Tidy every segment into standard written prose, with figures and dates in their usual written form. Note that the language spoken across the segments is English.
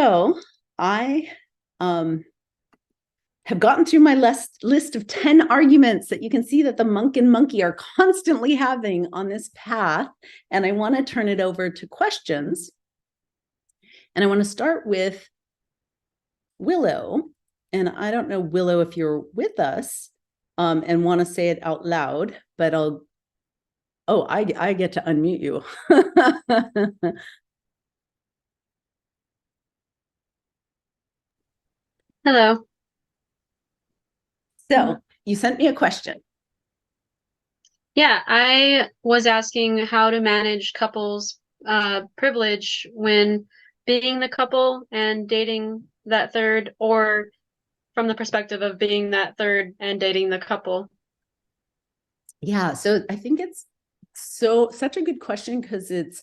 So I have gotten through my list of 10 arguments that you can see that the monk and monkey are constantly having on this path. And I want to turn it over to questions. And I want to start with Willow. And I don't know, Willow, if you're with us and want to say it out loud, but I get to unmute you. Hello. So you sent me a question. Yeah, I was asking how to manage couples privilege when being the couple and dating that third, or from the perspective of being that third and dating the couple. Yeah, so I think it's such a good question because it's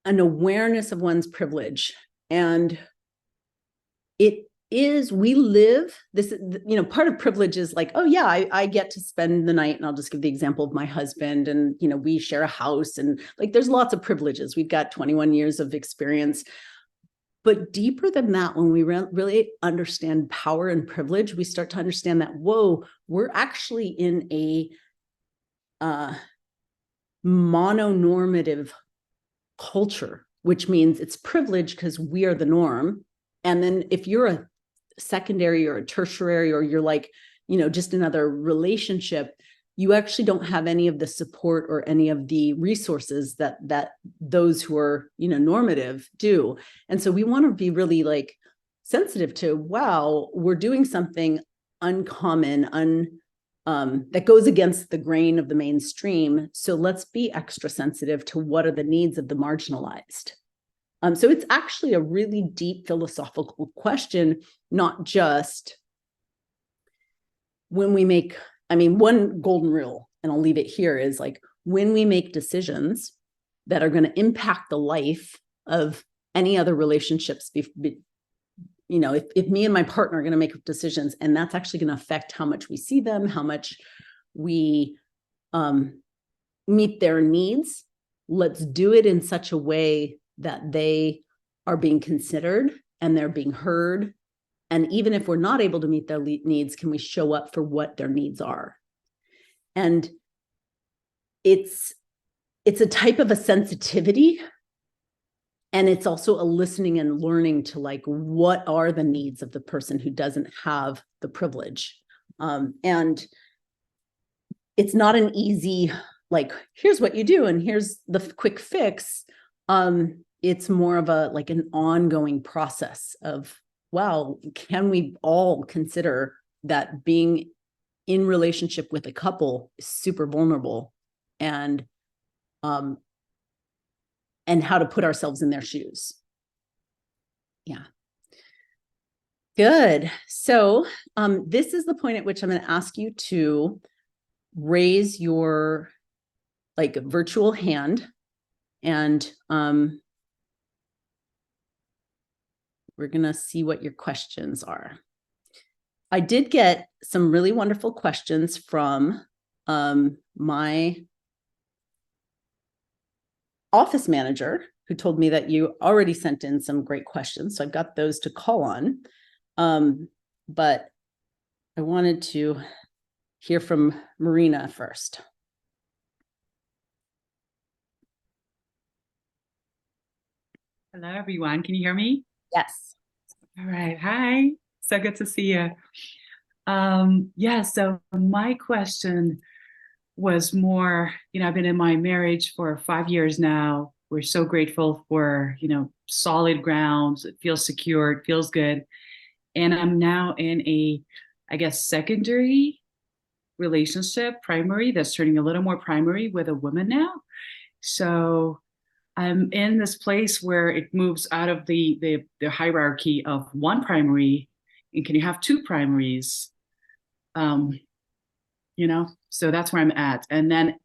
an awareness of one's privilege. And we live this, part of privilege is like, oh yeah, I get to spend the night, and I'll just give the example of my husband, and we share a house, and like there's lots of privileges. We've got 21 years of experience. But deeper than that, when we really understand power and privilege, we start to understand that, whoa, we're actually in a mononormative culture, which means it's privilege because we are the norm. And then if you're a secondary or a tertiary, or you're like, just another relationship, you actually don't have any of the support or any of the resources that those who are, normative do. And so we want to be really like sensitive to, wow, we're doing something uncommon, that goes against the grain of the mainstream. So let's be extra sensitive to what are the needs of the marginalized. So it's actually a really deep philosophical question, not just when we make, one golden rule, and I'll leave it here, is like when we make decisions that are going to impact the life of any other relationships, if me and my partner are going to make decisions, and that's actually going to affect how much we see them, how much we meet their needs, let's do it in such a way that they are being considered and they're being heard. And even if we're not able to meet their needs, can we show up for what their needs are? And it's a type of a sensitivity. And it's also a listening and learning to like, what are the needs of the person who doesn't have the privilege? And it's not an easy, like, here's what you do and here's the quick fix. It's more of like an ongoing process of, wow, can we all consider that being in relationship with a couple is super vulnerable, and how to put ourselves in their shoes. Yeah. Good. So this is the point at which I'm going to ask you to raise your like virtual hand, and we're going to see what your questions are. I did get some really wonderful questions from my office manager, who told me that you already sent in some great questions. So I've got those to call on. But I wanted to hear from Marina first. Hello, everyone. Can you hear me? Yes. All right. Hi. So good to see you. Yeah, so my question was more, I've been in my marriage for 5 years now. We're so grateful for, solid grounds. It feels secure. It feels good. And I'm now in a, I guess, secondary relationship, primary, that's turning a little more primary with a woman now. So I'm in this place where it moves out of the hierarchy of one primary, and can you have two primaries? So that's where I'm at. And then,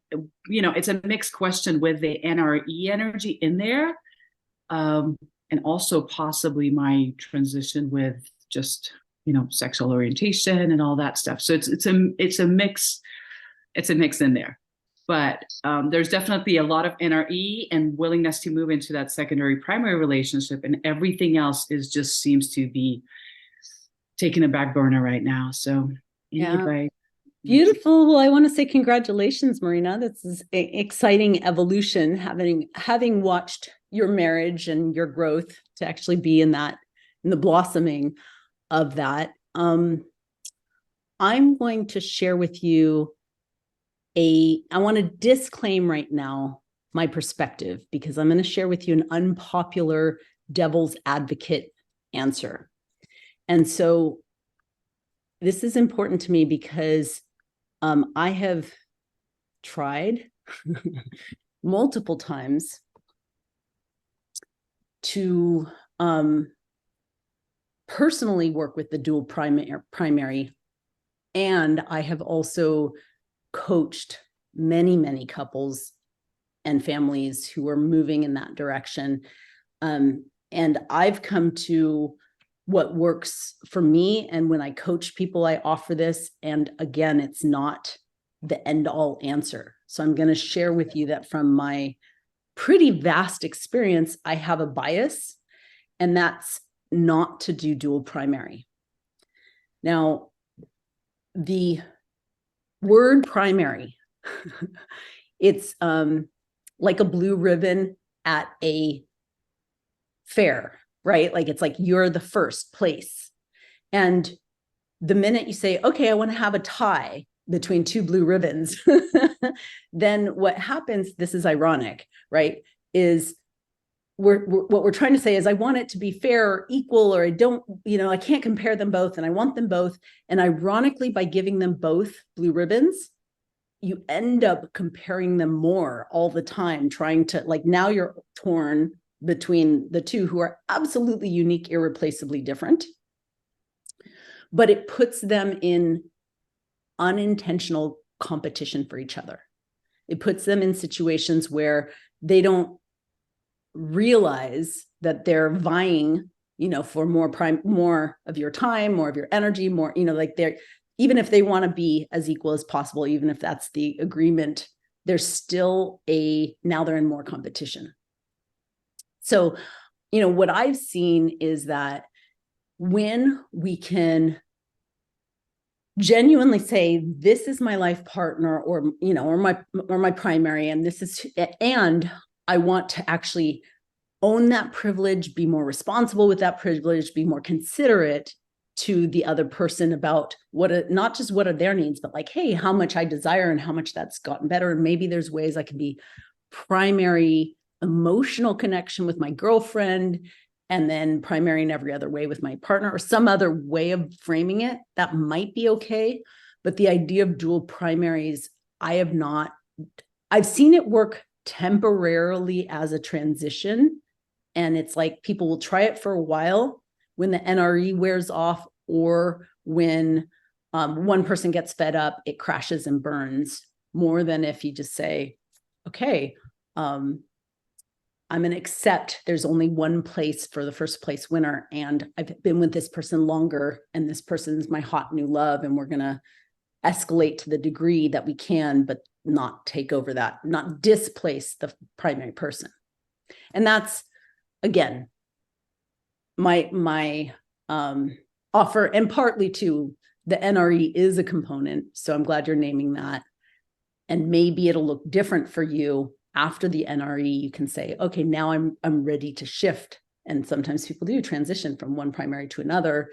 it's a mixed question with the NRE energy in there, and also possibly my transition with just, sexual orientation and all that stuff. So it's a mix in there. but there's definitely a lot of NRE and willingness to move into that secondary primary relationship, and everything else is just seems to be taking a back burner right now. So any advice? Beautiful. Well, I want to say congratulations, Marina. This is an exciting evolution, having watched your marriage and your growth to actually be in the blossoming of that. I'm going to share with you I want to disclaim right now my perspective, because I'm going to share with you an unpopular devil's advocate answer. And so this is important to me because I have tried multiple times to personally work with the dual primary, and I have also coached many couples and families who are moving in that direction. And I've come to what works for me. And when I coach people, I offer this. And again, it's not the end all answer. So I'm going to share with you that from my pretty vast experience, I have a bias, and that's not to do dual primary. Now, the word primary, it's like a blue ribbon at a fair, right? Like it's like you're the first place. And the minute you say, okay, I want to have a tie between two blue ribbons, then what happens, this is ironic, right? Is what we're trying to say is I want it to be fair or equal, or I don't, I can't compare them both, and I want them both. And ironically, by giving them both blue ribbons, you end up comparing them more all the time, trying to, like, now you're torn between the two who are absolutely unique, irreplaceably different, but it puts them in unintentional competition for each other. It puts them in situations where they don't realize that they're vying, for more of your time, more of your energy, more, like they're, even if they want to be as equal as possible, even if that's the agreement, there's still now they're in more competition. So, what I've seen is that when we can genuinely say, this is my life partner, or my primary, and I want to actually own that privilege, be more responsible with that privilege, be more considerate to the other person about not just what are their needs, but like, hey, how much I desire and how much that's gotten better. And maybe there's ways I can be primary emotional connection with my girlfriend, and then primary in every other way with my partner, or some other way of framing it that might be okay. But the idea of dual primaries, I've seen it work temporarily as a transition. And it's like people will try it for a while when the NRE wears off, or when one person gets fed up, it crashes and burns, more than if you just say, okay, I'm going to accept there's only one place for the first place winner, and I've been with this person longer, and this person's my hot new love, and we're going to escalate to the degree that we can, but not take over that, not displace the primary person. And that's, again, my offer, and partly too, the NRE is a component. So I'm glad you're naming that. And maybe it'll look different for you after the NRE. You can say, okay, now I'm ready to shift. And sometimes people do transition from one primary to another,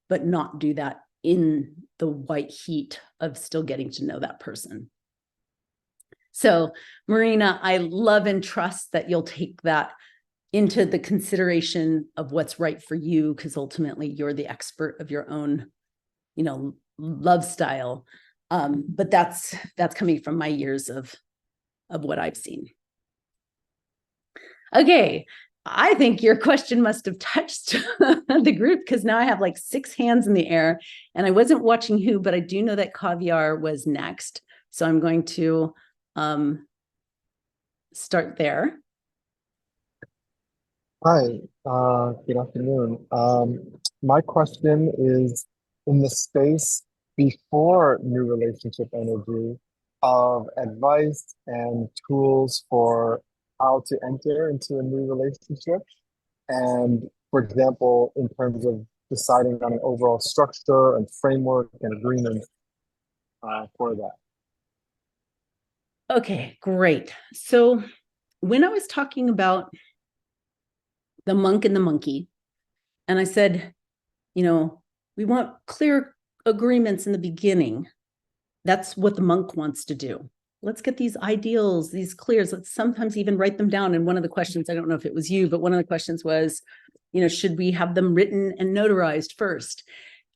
but not do that in the white heat of still getting to know that person. So, Marina, I love and trust that you'll take that into the consideration of what's right for you, because ultimately you're the expert of your own, love style. But that's coming from my years of what I've seen. Okay, I think your question must have touched the group, because now I have like 6 hands in the air, and I wasn't watching who, but I do know that Caviar was next. So I'm going to start there. Hi, good afternoon. My question is, in the space before new relationship energy, of advice and tools for how to enter into a new relationship. And for example, in terms of deciding on an overall structure and framework and agreement for that. Okay, great. So when I was talking about the monk and the monkey, and I said, we want clear agreements in the beginning. That's what the monk wants to do. Let's get these ideals, these clears. Let's sometimes even write them down. And one of the questions, I don't know if it was you, but one of the questions was, should we have them written and notarized first?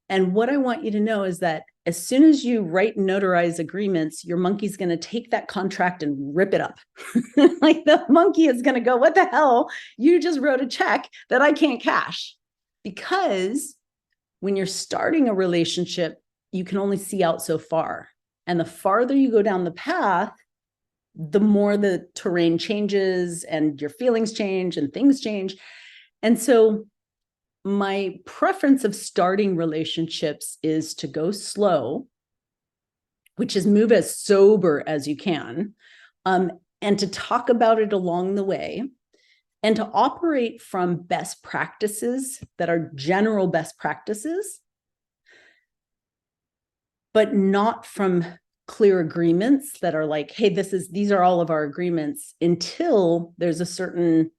And what I want you to know is that as soon as you write and notarize agreements, your monkey's going to take that contract and rip it up. Like the monkey is going to go, what the hell? You just wrote a check that I can't cash. Because when you're starting a relationship, you can only see out so far. And the farther you go down the path, the more the terrain changes and your feelings change and things change. And so my preference of starting relationships is to go slow, which is move as sober as you can, and to talk about it along the way, and to operate from best practices that are general best practices, but not from clear agreements that are like, hey, these are all of our agreements, until there's a certain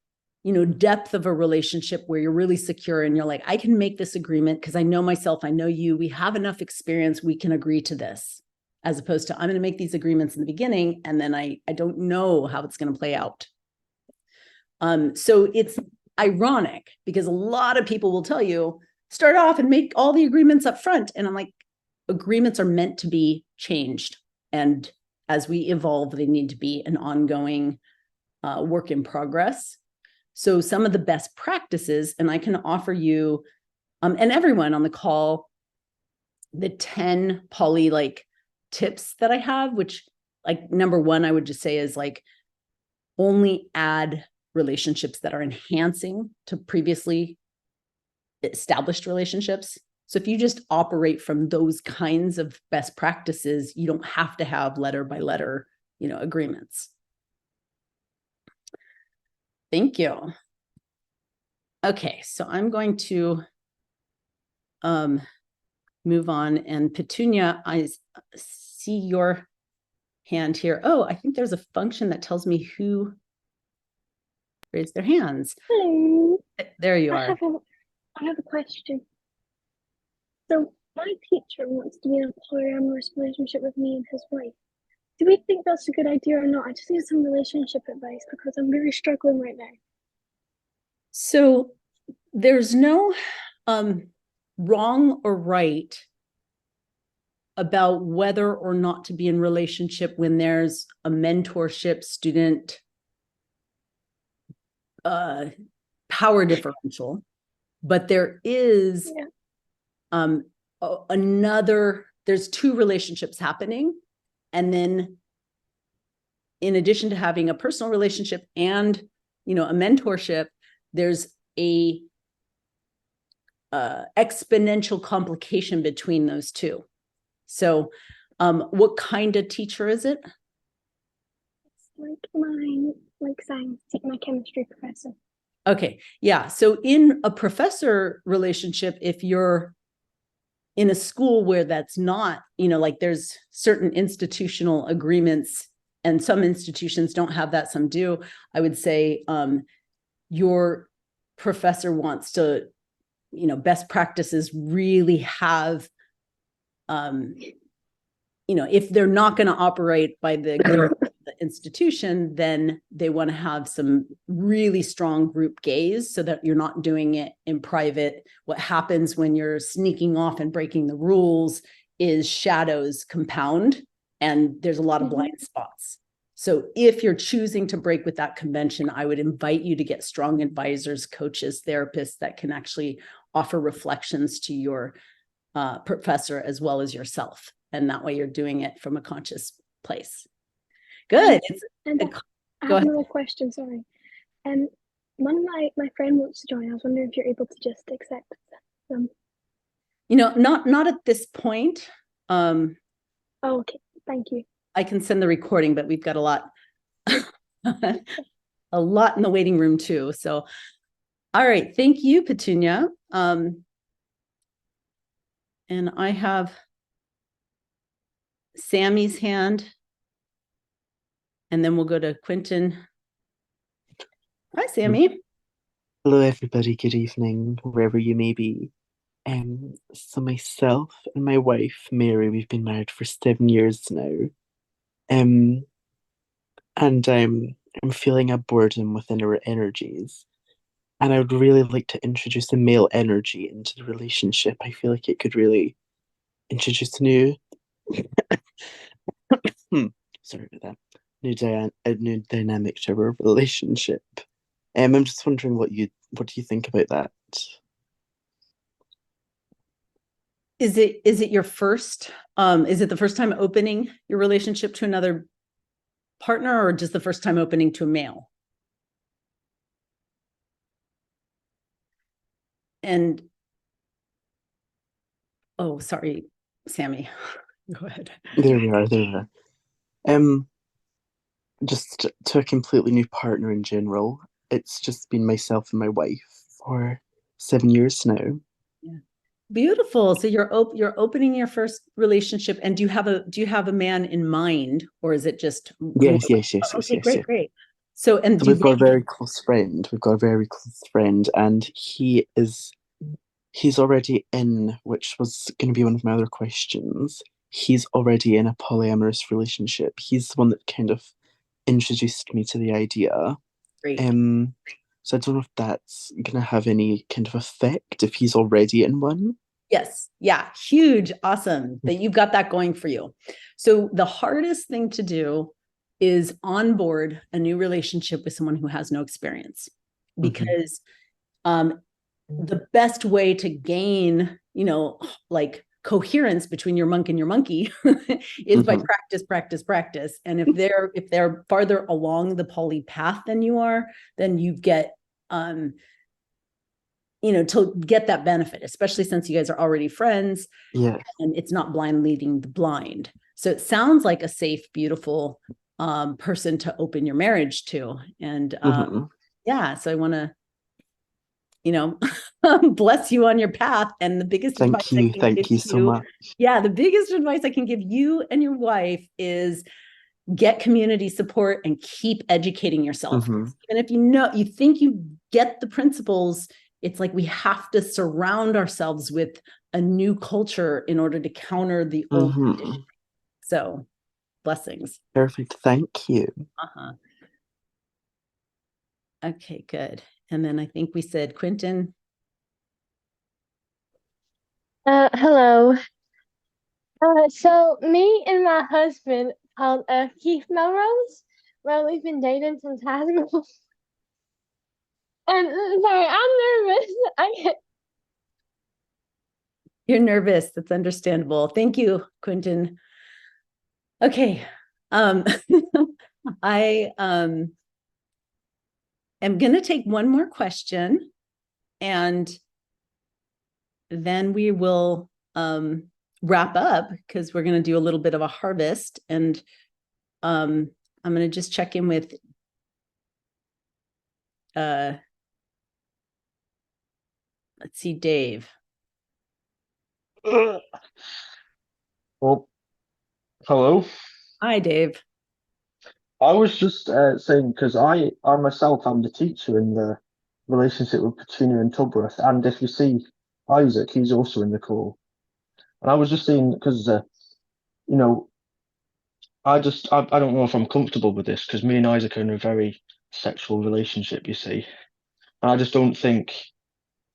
depth of a relationship where you're really secure and you're like, I can make this agreement because I know myself, I know you, we have enough experience, we can agree to this, as opposed to I'm going to make these agreements in the beginning and then I don't know how it's going to play out. So it's ironic because a lot of people will tell you, start off and make all the agreements up front. And I'm like, agreements are meant to be changed. And as we evolve, they need to be an ongoing work in progress. So some of the best practices, and I can offer you, and everyone on the call, the 10 poly tips that I have, which number one, I would just say is only add relationships that are enhancing to previously established relationships. So if you just operate from those kinds of best practices, you don't have to have letter by letter, agreements. Thank you. Okay, so I'm going to move on. And Petunia, I see your hand here. Oh, I think there's a function that tells me who raised their hands. Hello. There you are. I have a question. So my teacher wants to be in a polyamorous relationship with me and his wife. Do we think that's a good idea or not? I just need some relationship advice because I'm really struggling right now. So there's no wrong or right about whether or not to be in relationship when there's a mentorship student power differential, but there is there's two relationships happening. And then in addition to having a personal relationship and, a mentorship, there's a exponential complication between those two. So what kind of teacher is it? It's my science, my chemistry professor. Okay, yeah. So in a professor relationship, if you're in a school where that's not, there's certain institutional agreements and some institutions don't have that, some do. I would say your professor wants to, best practices really have, if they're not going to operate by the institution, then they want to have some really strong group gaze so that you're not doing it in private. What happens when you're sneaking off and breaking the rules is shadows compound and there's a lot of blind spots. So if you're choosing to break with that convention, I would invite you to get strong advisors, coaches, therapists that can actually offer reflections to your professor as well as yourself. And that way you're doing it from a conscious place. Good. I have another question, sorry. One of my friend wants to join. I was wondering if you're able to just accept them. Not at this point. Oh, okay. Thank you. I can send the recording, but we've got a lot, a lot in the waiting room too. So, all right. Thank you, Petunia. And I have Sammy's hand, and then we'll go to Quentin. Hi, Sammy. Hello, everybody. Good evening, wherever you may be. So myself and my wife, Mary, we've been married for 7 years now. And I'm feeling a boredom within our energies. And I would really like to introduce a male energy into the relationship. I feel like it could really introduce a new sorry about that. A new dynamic to our relationship. I'm just wondering what do you think about that? Is it your first, is it the first time opening your relationship to another partner, or just the first time opening to a male? And, oh, sorry, Sammy, go ahead. There we are. Just to a completely new partner in general. It's just been myself and my wife for 7 years now. Yeah. Beautiful. So you're opening your first relationship, and do you have a man in mind, or is it just Yes. okay, great. So, and so we've got a very close friend. And he's already in, which was going to be one of my other questions. He's already in a polyamorous relationship. He's the one that kind of introduced me to the idea. Great. So I don't know if that's gonna have any kind of effect if he's already in one. Yes. Yeah. Huge. Awesome that you've got that going for you. So the hardest thing to do is onboard a new relationship with someone who has no experience, because the best way to gain, like coherence between your monk and your monkey is by practice. And if they're farther along the poly path than you are, then you get to get that benefit, especially since you guys are already friends. Yeah. And it's not blind leading the blind. So it sounds like a safe, beautiful person to open your marriage to. And yeah, so I want to bless you on your path. And the biggest thank you so much. Yeah, the biggest advice I can give you and your wife is get community support and keep educating yourself. And if you think you get the principles, it's like we have to surround ourselves with a new culture in order to counter the old conditioning. So, blessings. Perfect. Thank you. Okay, good. And then I think we said Quentin. Hello. So me and my husband, called Keith Melrose, well, we've been dating since high school. And sorry, I'm nervous. You're nervous. That's understandable. Thank you, Quentin. Okay. I am going to take one more question, and then we will wrap up, because we're going to do a little bit of a harvest. And I'm going to just check in with let's see, Dave. Well, hello. Hi, Dave. I was just saying, because I myself am the teacher in the relationship with Petunia and Tubworth, and if you see Isaac, he's also in the call. And I was just saying, because I don't know if I'm comfortable with this, because me and Isaac are in a very sexual relationship, you see, and I just don't think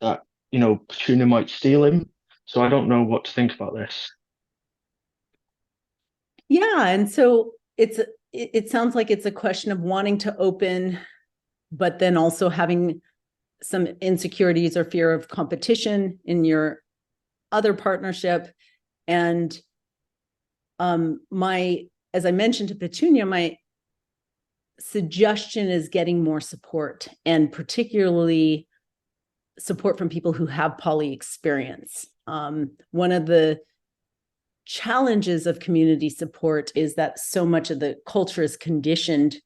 that Petunia might steal him, so I don't know what to think about this. Yeah, and so it sounds like it's a question of wanting to open, but then also having some insecurities or fear of competition in your other partnership. And as I mentioned to Petunia, my suggestion is getting more support, and particularly support from people who have poly experience. One of the challenges of community support is that so much of the culture is conditioned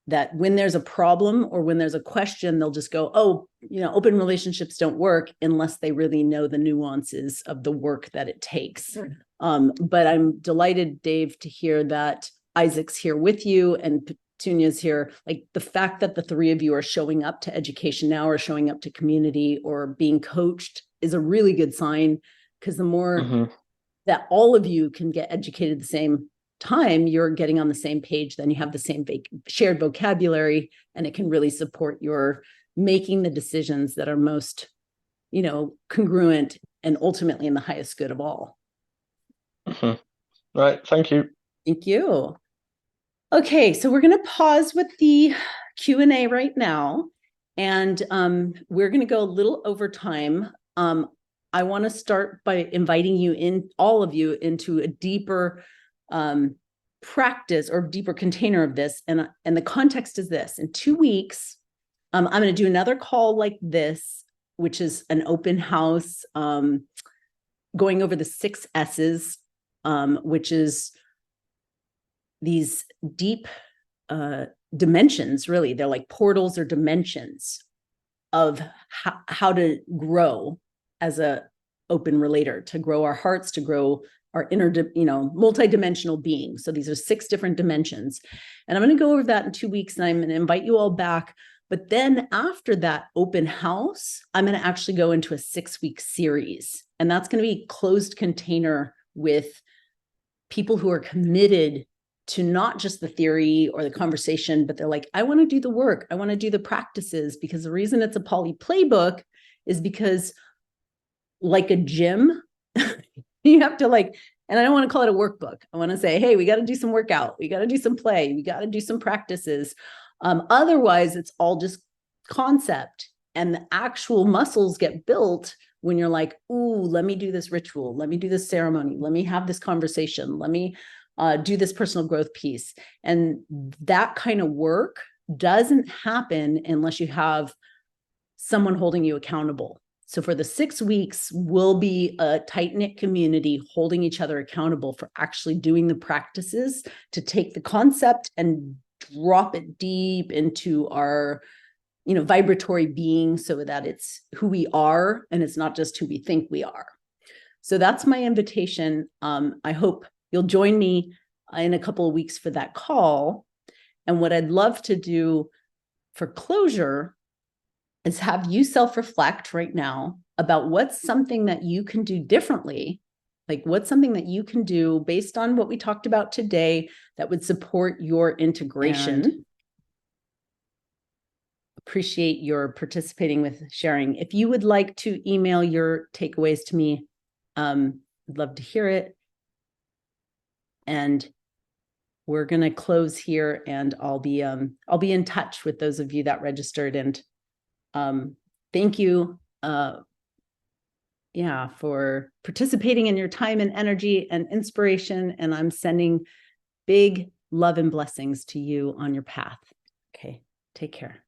that when there's a problem or when there's a question, they'll just go, oh, open relationships don't work unless they really know the nuances of the work that it takes. But I'm delighted, Dave, to hear that Isaac's here with you and Petunia's here. Like the fact that the three of you are showing up to education now or showing up to community or being coached is a really good sign, because the more that all of you can get educated at the same time, you're getting on the same page, then you have the same shared vocabulary, and it can really support your making the decisions that are most, congruent and ultimately in the highest good of all. Right. Thank you. Thank you. Okay, so we're going to pause with the Q&A right now, and we're going to go a little over time. I want to start by inviting all of you into a deeper practice or deeper container of this. And the context is this: in 2 weeks, I'm going to do another call like this, which is an open house, going over the 6 S's, which is these deep dimensions, really. They're like portals or dimensions of how to grow as a open relator, to grow our hearts, to grow our inner, multidimensional being. So these are 6 different dimensions. And I'm going to go over that in 2 weeks, and I'm going to invite you all back. But then after that open house, I'm going to actually go into a 6-week series. And that's going to be closed container with people who are committed to not just the theory or the conversation, but they're like, I want to do the work. I want to do the practices, because the reason it's a poly playbook is because, like a gym, you have to and I don't want to call it a workbook. I want to say, hey, we got to do some workout. We got to do some play. We got to do some practices. Otherwise, it's all just concept, and the actual muscles get built when you're like, ooh, let me do this ritual. Let me do this ceremony. Let me have this conversation. Let me do this personal growth piece. And that kind of work doesn't happen unless you have someone holding you accountable. So for the 6 weeks, we'll be a tight-knit community holding each other accountable for actually doing the practices to take the concept and drop it deep into our, vibratory being, so that it's who we are and it's not just who we think we are. So that's my invitation. I hope you'll join me in a couple of weeks for that call. And what I'd love to do for closure is have you self-reflect right now about what's something that you can do differently. Like, what's something that you can do based on what we talked about today that would support your integration. And appreciate your participating with sharing. If you would like to email your takeaways to me, I'd love to hear it. And we're going to close here, and I'll be in touch with those of you that registered. And thank you for participating in your time and energy and inspiration. And I'm sending big love and blessings to you on your path. Okay, take care.